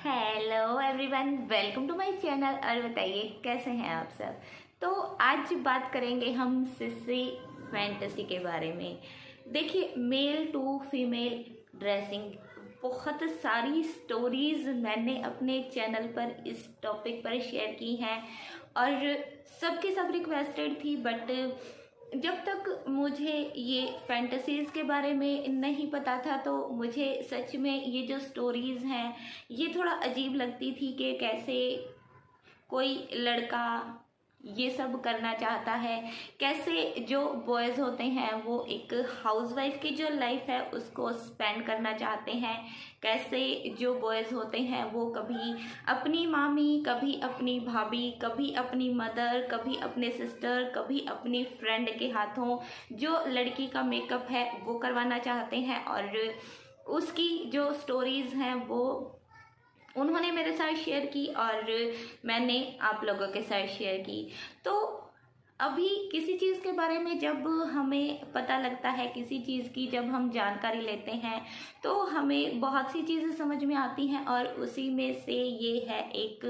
Hello everyone, welcome to my channel. और बताइए कैसे हैं आप सब। तो आज बात करेंगे हम सिस्सी फैंटेसी के बारे में। देखिए, मेल टू फीमेल ड्रेसिंग, बहुत सारी स्टोरीज मैंने अपने चैनल पर इस टॉपिक पर शेयर की हैं और सबकी सब रिक्वेस्टेड थी। बट जब तक मुझे ये फैंटेसीज़ के बारे में नहीं पता था तो मुझे सच में ये जो स्टोरीज़ हैं ये थोड़ा अजीब लगती थी कि कैसे कोई लड़का ये सब करना चाहता है, कैसे जो बॉयज़ होते हैं वो एक हाउसवाइफ की जो लाइफ है उसको स्पेंड करना चाहते हैं, कैसे जो बॉयज़ होते हैं वो कभी अपनी मामी, कभी अपनी भाभी, कभी अपनी मदर, कभी अपने सिस्टर, कभी अपनी फ्रेंड के हाथों जो लड़की का मेकअप है वो करवाना चाहते हैं। और उसकी जो स्टोरीज़ हैं वो उन्होंने मेरे साथ शेयर की और मैंने आप लोगों के साथ शेयर की। तो अभी किसी चीज़ के बारे में जब हमें पता लगता है, किसी चीज़ की जब हम जानकारी लेते हैं तो हमें बहुत सी चीज़ें समझ में आती हैं और उसी में से ये है एक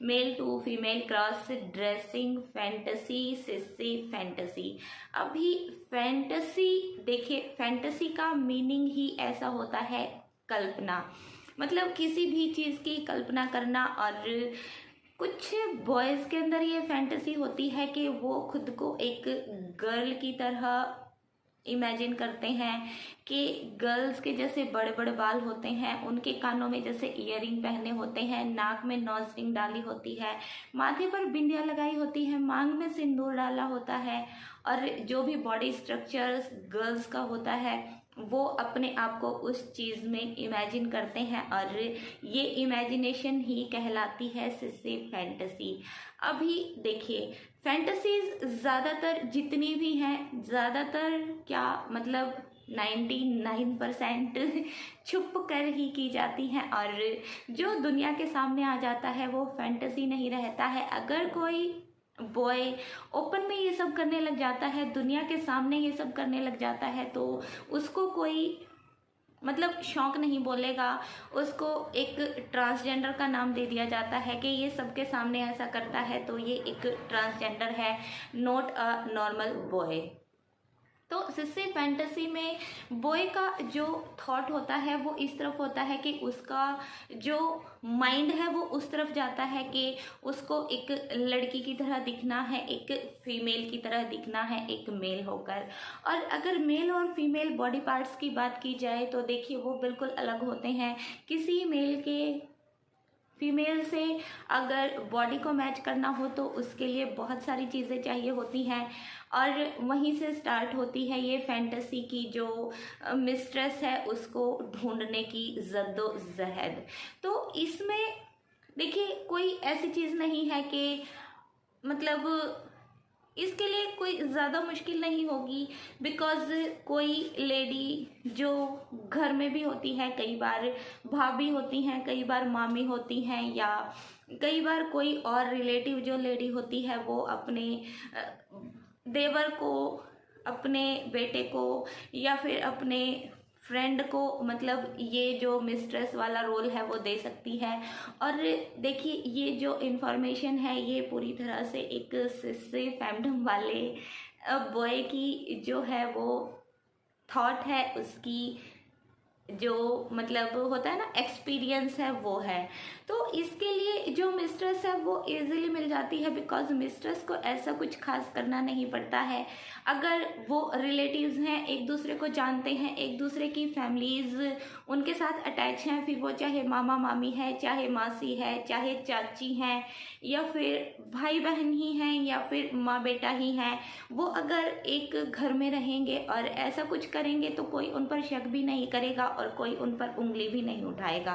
male to female cross dressing fantasy, sissy fantasy. अभी फैंटेसी, देखिए फैंटेसी का मीनिंग ही ऐसा होता है कल्पना, मतलब किसी भी चीज़ की कल्पना करना। और कुछ बॉयज़ के अंदर ये फैंटेसी होती है कि वो खुद को एक गर्ल की तरह इमेजिन करते हैं कि गर्ल्स के जैसे बड़े बड़े बाल होते हैं, उनके कानों में जैसे ईयरिंग पहने होते हैं, नाक में नोज रिंग डाली होती है, माथे पर बिंदिया लगाई होती है, मांग में सिंदूर डाला होता है और जो भी बॉडी स्ट्रक्चर्स गर्ल्स का होता है वो अपने आप को उस चीज़ में इमेजिन करते हैं और ये इमेजिनेशन ही कहलाती है सिस्सी फैंटेसी। अभी देखिए, फैंटेसीज ज़्यादातर जितनी भी हैं, ज़्यादातर क्या मतलब 99% छुप कर ही की जाती हैं और जो दुनिया के सामने आ जाता है वो फैंटेसी नहीं रहता है। अगर कोई बॉय ओपन में ये सब करने लग जाता है, दुनिया के सामने ये सब करने लग जाता है, तो उसको कोई मतलब शौक नहीं बोलेगा, उसको एक ट्रांसजेंडर का नाम दे दिया जाता है कि ये सबके सामने ऐसा करता है तो ये एक ट्रांसजेंडर है, नॉट अ नॉर्मल बॉय। तो सिस्सी फैंटेसी में बॉय का जो थॉट होता है वो इस तरफ होता है कि उसका जो माइंड है वो उस तरफ जाता है कि उसको एक लड़की की तरह दिखना है, एक फीमेल की तरह दिखना है, एक मेल होकर। और अगर मेल और फीमेल बॉडी पार्ट्स की बात की जाए तो देखिए वो बिल्कुल अलग होते हैं। किसी मेल के फीमेल से अगर बॉडी को मैच करना हो तो उसके लिए बहुत सारी चीज़ें चाहिए होती हैं और वहीं से स्टार्ट होती है ये फैंटेसी की जो मिस्ट्रेस है उसको ढूंढने की जद्दोजहद। तो इसमें देखिए कोई ऐसी चीज़ नहीं है कि मतलब इसके लिए कोई ज़्यादा मुश्किल नहीं होगी, बिकॉज़ कोई लेडी जो घर में भी होती है, कई बार भाभी होती हैं, कई बार मामी होती हैं, या कई बार कोई और रिलेटिव जो लेडी होती है वो अपने देवर को, अपने बेटे को या फिर अपने फ्रेंड को मतलब ये जो मिस्ट्रेस वाला रोल है वो दे सकती है। और देखिए ये जो इन्फॉर्मेशन है ये पूरी तरह से एक सिस्सी फैंडम वाले बॉय की जो है वो थॉट है, उसकी जो मतलब होता है ना एक्सपीरियंस है वो है। तो इसके लिए जो मिस्ट्रेस है वो इजीली मिल जाती है, बिकॉज मिस्ट्रेस को ऐसा कुछ खास करना नहीं पड़ता है। अगर वो रिलेटिव्स हैं, एक दूसरे को जानते हैं, एक दूसरे की फैमिलीज़ उनके साथ अटैच हैं, फिर वो चाहे मामा मामी है, चाहे मासी है, चाहे चाची हैं, या फिर भाई बहन ही हैं, या फिर माँ बेटा ही हैं, वो अगर एक घर में रहेंगे और ऐसा कुछ करेंगे तो कोई उन पर शक भी नहीं करेगा और कोई उन पर उंगली भी नहीं उठाएगा।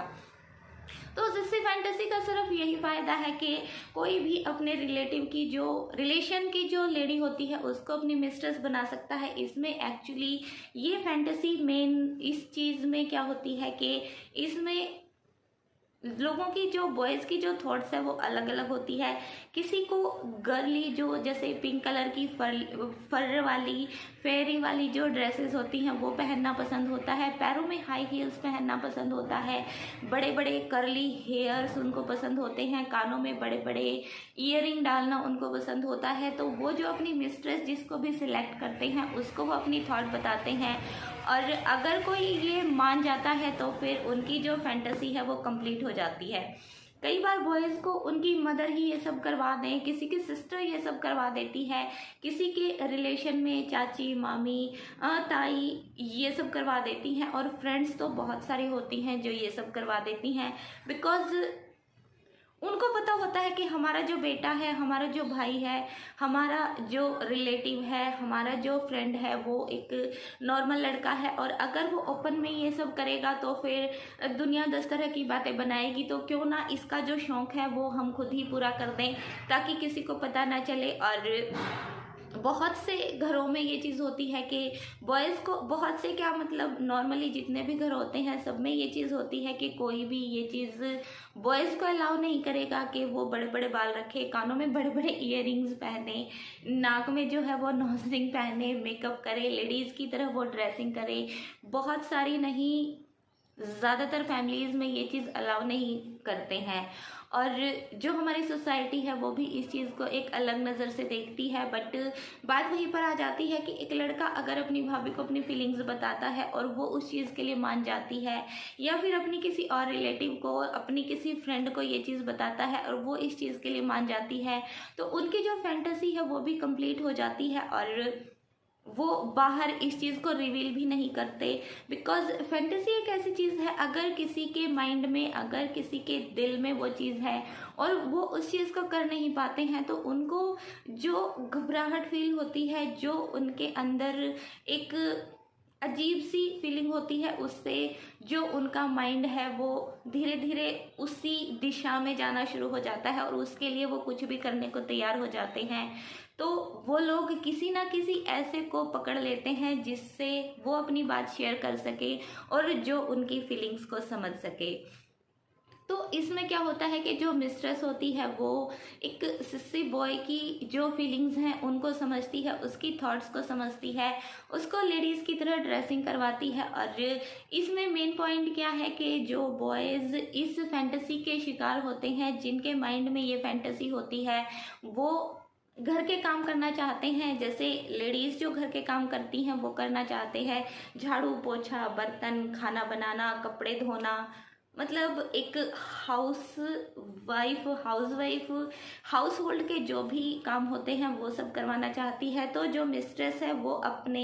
तो सिस्सी फैंटेसी का सिर्फ यही फ़ायदा है कि कोई भी अपने रिलेटिव की जो रिलेशन की जो लेडी होती है उसको अपनी मिस्ट्रेस बना सकता है। इसमें एक्चुअली ये फैंटेसी मेन इस चीज़ में क्या होती है कि इसमें लोगों की जो बॉयज़ की जो थॉट्स है वो अलग अलग होती है। किसी को गर्ली जो जैसे पिंक कलर की फर वाली फेरी वाली जो ड्रेसेस होती हैं वो पहनना पसंद होता है, पैरों में हाई हील्स पहनना पसंद होता है, बड़े बड़े कर्ली हेयर्स उनको पसंद होते हैं, कानों में बड़े बड़े ईयरिंग डालना उनको पसंद होता है। तो वो जो अपनी मिस्ट्रेस जिसको भी सिलेक्ट करते हैं उसको वो अपनी थॉट बताते हैं, और अगर कोई ये मान जाता है तो फिर उनकी जो फैंटेसी है वो कंप्लीट हो जाती है। कई बार बॉयज़ को उनकी मदर ही ये सब करवा दें, किसी की सिस्टर ये सब करवा देती है, किसी के रिलेशन में चाची मामी ताई ये सब करवा देती हैं, और फ्रेंड्स तो बहुत सारी होती हैं जो ये सब करवा देती हैं। बिकॉज़ उनको पता होता है कि हमारा जो बेटा है, हमारा जो भाई है, हमारा जो रिलेटिव है, हमारा जो फ्रेंड है वो एक नॉर्मल लड़का है, और अगर वो ओपन में ये सब करेगा तो फिर दुनिया 10 तरह की बातें बनाएगी। तो क्यों ना इसका जो शौक़ है वो हम खुद ही पूरा कर दें ताकि किसी को पता ना चले। और बहुत से घरों में ये चीज़ होती है कि बॉयज़ को, बहुत से क्या मतलब नॉर्मली जितने भी घर होते हैं सब में ये चीज़ होती है कि कोई भी ये चीज़ बॉयज़ को अलाउ नहीं करेगा कि वो बड़े बड़े बाल रखे, कानों में बड़े बड़े ईयरिंग्स पहने, नाक में जो है वो नोज रिंग पहने, मेकअप करे, लेडीज़ की तरह वो ड्रेसिंग करे। बहुत सारी नहीं, ज़्यादातर फैमिलीज़ में ये चीज़ अलाउ नहीं करते हैं, और जो हमारी सोसाइटी है वो भी इस चीज़ को एक अलग नज़र से देखती है। बट बात वहीं पर आ जाती है कि एक लड़का अगर अपनी भाभी को अपनी फीलिंग्स बताता है और वो उस चीज़ के लिए मान जाती है, या फिर अपनी किसी और रिलेटिव को, अपनी किसी फ्रेंड को ये चीज़ बताता है और वो इस चीज़ के लिए मान जाती है, तो उनकी जो फैंटेसी है वो भी कंप्लीट हो जाती है, और वो बाहर इस चीज़ को रिवील भी नहीं करते। बिकॉज फैंटेसी एक ऐसी चीज़ है, अगर किसी के माइंड में, अगर किसी के दिल में वो चीज़ है और वो उस चीज़ को कर नहीं पाते हैं, तो उनको जो घबराहट फील होती है, जो उनके अंदर एक अजीब सी फीलिंग होती है, उससे जो उनका माइंड है वो धीरे धीरे उसी दिशा में जाना शुरू हो जाता है, और उसके लिए वो कुछ भी करने को तैयार हो जाते हैं। तो वो लोग किसी ना किसी ऐसे को पकड़ लेते हैं जिससे वो अपनी बात शेयर कर सके और जो उनकी फीलिंग्स को समझ सके। तो इसमें क्या होता है कि जो मिस्ट्रेस होती है वो एक सिस्सी बॉय की जो फीलिंग्स हैं उनको समझती है, उसकी थॉट्स को समझती है, उसको लेडीज़ की तरह ड्रेसिंग करवाती है। और इसमें मेन पॉइंट क्या है कि जो बॉयज़ इस फैंटेसी के शिकार होते हैं, जिनके माइंड में ये फैंटेसी होती है, वो घर के काम करना चाहते हैं। जैसे लेडीज़ जो घर के काम करती हैं वो करना चाहते हैं, झाड़ू पोछा, बर्तन, खाना बनाना, कपड़े धोना, मतलब एक हाउस होल्ड के जो भी काम होते हैं वो सब करवाना चाहती है। तो जो मिस्ट्रेस है वो अपने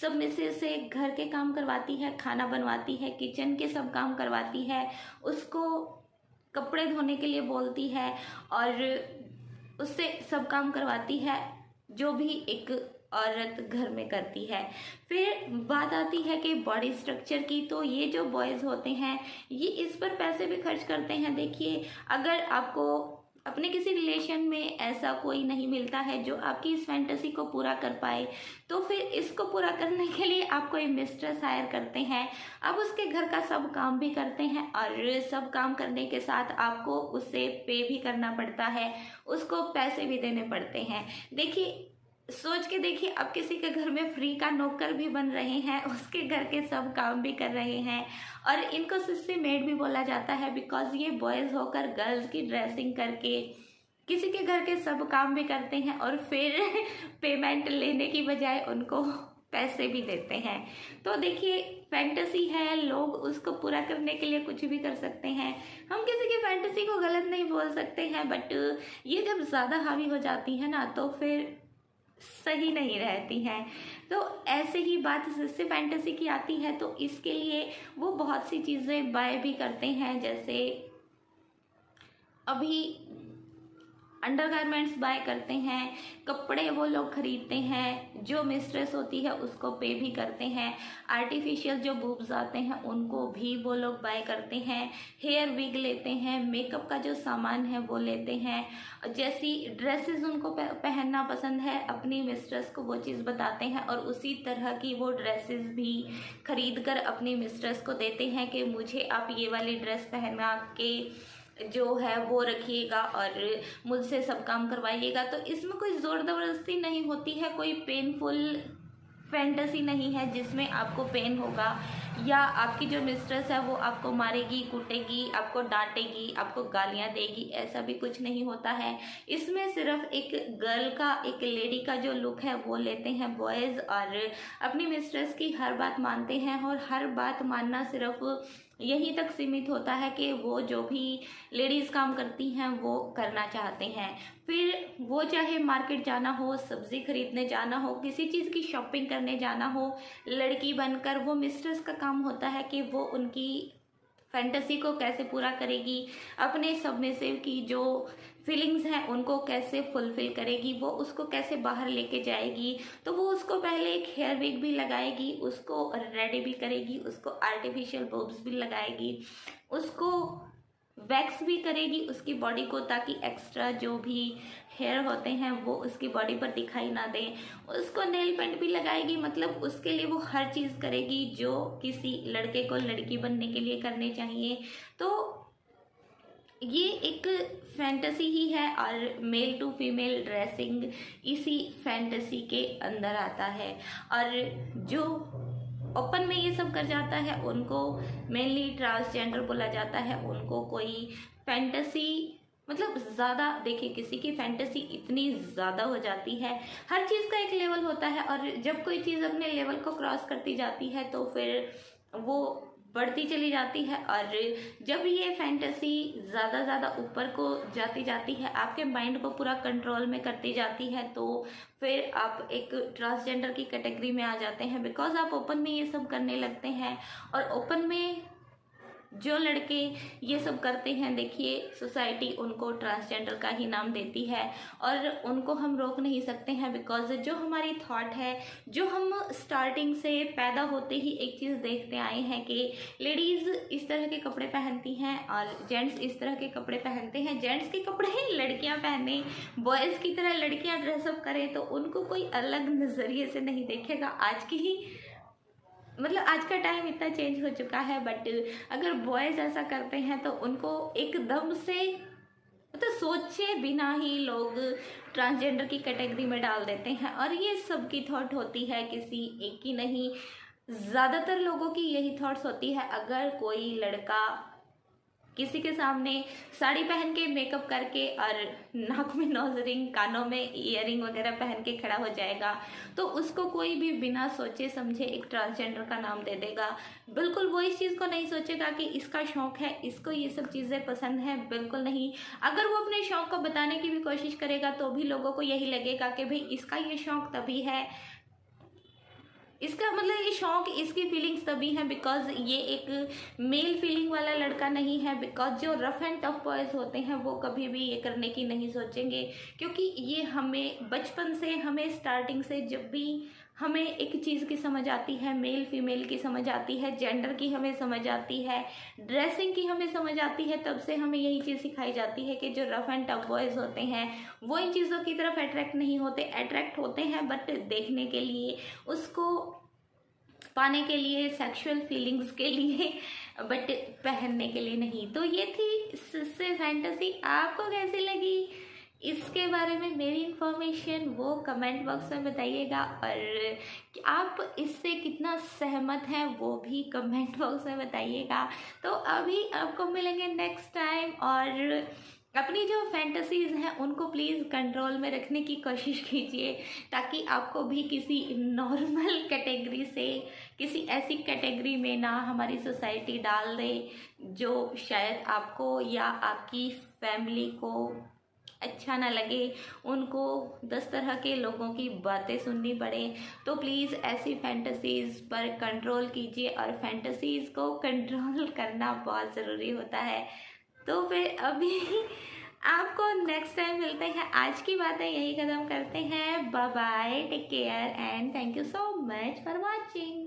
सबमिसिव से घर के काम करवाती है, खाना बनवाती है, किचन के सब काम करवाती है, उसको कपड़े धोने के लिए बोलती है और उससे सब काम करवाती है जो भी एक औरत घर में करती है। फिर बात आती है कि बॉडी स्ट्रक्चर की, तो ये जो बॉयज़ होते हैं ये इस पर पैसे भी खर्च करते हैं। देखिए, अगर आपको अपने किसी रिलेशन में ऐसा कोई नहीं मिलता है जो आपकी इस फैंटेसी को पूरा कर पाए, तो फिर इसको पूरा करने के लिए आप कोई मिस्ट्रेस हायर करते हैं, आप उसके घर का सब काम भी करते हैं, और सब काम करने के साथ आपको उससे पे भी करना पड़ता है, उसको पैसे भी देने पड़ते हैं। देखिए, सोच के देखिए, अब किसी के घर में फ्री का नौकर भी बन रहे हैं, उसके घर के सब काम भी कर रहे हैं, और इनको सिस्सी मेड भी बोला जाता है। बिकॉज ये बॉयज़ होकर गर्ल्स की ड्रेसिंग करके किसी के घर के सब काम भी करते हैं और फिर पेमेंट लेने की बजाय उनको पैसे भी देते हैं। तो देखिए, फैंटेसी है, लोग उसको पूरा करने के लिए कुछ भी कर सकते हैं। हम किसी की फैंटेसी को गलत नहीं बोल सकते हैं, बट ये जब ज़्यादा हावी हो जाती है ना तो फिर सही नहीं रहती हैं। तो ऐसे ही बात जिससे फैंटेसी की आती है, तो इसके लिए वो बहुत सी चीज़ें बाय भी करते हैं। जैसे अभी अंडरगारमेंट्स बाय करते हैं, कपड़े वो लोग खरीदते हैं, जो मिस्ट्रेस होती है उसको पे भी करते हैं, आर्टिफिशियल जो बूब्स आते हैं उनको भी वो लोग बाय करते हैं, हेयर विग लेते हैं, मेकअप का जो सामान है वो लेते हैं, जैसी ड्रेसेस उनको पहनना पसंद है अपनी मिस्ट्रेस को वो चीज़ बताते हैं और उसी तरह की वो ड्रेसेस भी खरीद कर अपनी मिस्ट्रेस को देते हैं कि मुझे आप ये वाली ड्रेस पहना के जो है वो रखिएगा और मुझसे सब काम करवाइएगा। तो इसमें कोई ज़ोर ज़बरदस्ती नहीं होती है, कोई पेनफुल फैंटेसी नहीं है जिसमें आपको पेन होगा या आपकी जो मिस्ट्रेस है वो आपको मारेगी, कूटेगी, आपको डांटेगी, आपको गालियां देगी, ऐसा भी कुछ नहीं होता है। इसमें सिर्फ एक गर्ल का, एक लेडी का जो लुक है वो लेते हैं बॉयज़ और अपनी मिस्ट्रेस की हर बात मानते हैं और हर बात मानना सिर्फ यहीं तक सीमित होता है कि वो जो भी लेडीज़ काम करती हैं वो करना चाहते हैं। फिर वो चाहे मार्केट जाना हो, सब्ज़ी खरीदने जाना हो, किसी चीज़ की शॉपिंग करने जाना हो, लड़की बनकर वो मिस्ट्रेस का काम होता है कि वो उनकी फैंटेसी को कैसे पूरा करेगी, अपने सबमिसिव की जो फीलिंग्स हैं उनको कैसे फुलफिल करेगी, वो उसको कैसे बाहर लेके जाएगी। तो वो उसको पहले एक हेयर विग भी लगाएगी, उसको रेडी भी करेगी, उसको आर्टिफिशियल बोब्स भी लगाएगी, उसको वैक्स भी करेगी उसकी बॉडी को, ताकि एक्स्ट्रा जो भी हेयर होते हैं वो उसकी बॉडी पर दिखाई ना दें, उसको नेल पेंट भी लगाएगी। मतलब उसके लिए वो हर चीज़ करेगी जो किसी लड़के को लड़की बनने के लिए करनी चाहिए। तो ये एक फैंटेसी ही है और मेल टू फीमेल ड्रेसिंग इसी फैंटेसी के अंदर आता है। और जो ओपन में ये सब कर जाता है उनको मेनली ट्रांसजेंडर बोला जाता है। उनको कोई फैंटेसी मतलब ज़्यादा, देखिए किसी की फैंटेसी इतनी ज़्यादा हो जाती है, हर चीज़ का एक लेवल होता है और जब कोई चीज़ अपने लेवल को क्रॉस करती जाती है तो फिर वो बढ़ती चली जाती है। और जब ये फैंटेसी ज़्यादा ऊपर को जाती जाती है, आपके माइंड को पूरा कंट्रोल में करती जाती है, तो फिर आप एक ट्रांसजेंडर की कैटेगरी में आ जाते हैं। बिकॉज आप ओपन में ये सब करने लगते हैं और ओपन में जो लड़के ये सब करते हैं, देखिए सोसाइटी उनको ट्रांसजेंडर का ही नाम देती है और उनको हम रोक नहीं सकते हैं। बिकॉज जो हमारी थॉट है, जो हम स्टार्टिंग से पैदा होते ही एक चीज़ देखते आए हैं कि लेडीज़ इस तरह के कपड़े पहनती हैं और जेंट्स इस तरह के कपड़े पहनते हैं। जेंट्स के कपड़े लड़कियां पहने, बॉयज़ की तरह लड़कियां ड्रेसअप करें तो उनको कोई अलग नज़रिए से नहीं देखेगा। आज की ही मतलब आज का टाइम इतना चेंज हो चुका है, बट अगर बॉयज़ ऐसा करते हैं तो उनको एकदम से मतलब सोचे बिना ही लोग ट्रांसजेंडर की कैटेगरी में डाल देते हैं। और ये सबकी थॉट होती है, किसी एक की नहीं, ज़्यादातर लोगों की यही थॉट्स होती है। अगर कोई लड़का किसी के सामने साड़ी पहन के, मेकअप करके और नाक में नोज रिंग, कानों में ईयरिंग वगैरह पहन के खड़ा हो जाएगा तो उसको कोई भी बिना सोचे समझे एक ट्रांसजेंडर का नाम दे देगा। बिल्कुल वो इस चीज़ को नहीं सोचेगा कि इसका शौक़ है, इसको ये सब चीज़ें पसंद है, बिल्कुल नहीं। अगर वो अपने शौक़ को बताने की भी कोशिश करेगा तो भी लोगों को यही लगेगा कि भाई इसका ये शौक़ तभी है, इसका मतलब ये शौक़, इसकी फीलिंग्स तभी हैं बिकॉज ये एक मेल फीलिंग वाला लड़का नहीं है। बिकॉज जो रफ एंड टफ बॉयज़ होते हैं वो कभी भी ये करने की नहीं सोचेंगे, क्योंकि ये हमें बचपन से, हमें स्टार्टिंग से जब भी हमें एक चीज़ की समझ आती है, मेल फीमेल की समझ आती है, जेंडर की हमें समझ आती है, ड्रेसिंग की हमें समझ आती है, तब से हमें यही चीज़ सिखाई जाती है कि जो रफ एंड टफ बॉयज़ होते हैं वो इन चीज़ों की तरफ अट्रैक्ट नहीं होते। अट्रैक्ट होते हैं बट देखने के लिए, उसको पाने के लिए, सेक्सुअल फीलिंग्स के लिए, बट पहनने के लिए नहीं। तो ये थी इससे फैंटेसी। आपको कैसी लगी इसके बारे में मेरी इन्फॉर्मेशन वो कमेंट बॉक्स में बताइएगा, और आप इससे कितना सहमत हैं वो भी कमेंट बॉक्स में बताइएगा। तो अभी आपको मिलेंगे नेक्स्ट टाइम, और अपनी जो फैंटेसीज़ हैं उनको प्लीज़ कंट्रोल में रखने की कोशिश कीजिए, ताकि आपको भी किसी नॉर्मल कैटेगरी से किसी ऐसी कैटेगरी में ना हमारी सोसाइटी डाल दे जो शायद आपको या आपकी फैमिली को अच्छा ना लगे, उनको 10 तरह के लोगों की बातें सुननी पड़े। तो प्लीज़ ऐसी फैंटेसीज़ पर कंट्रोल कीजिए, और फैंटेसीज़ को कंट्रोल करना बहुत ज़रूरी होता है। तो फिर अभी आपको नेक्स्ट टाइम मिलते हैं। आज की बातें यही खत्म करते हैं। Bye bye, take care and thank you so much for watching.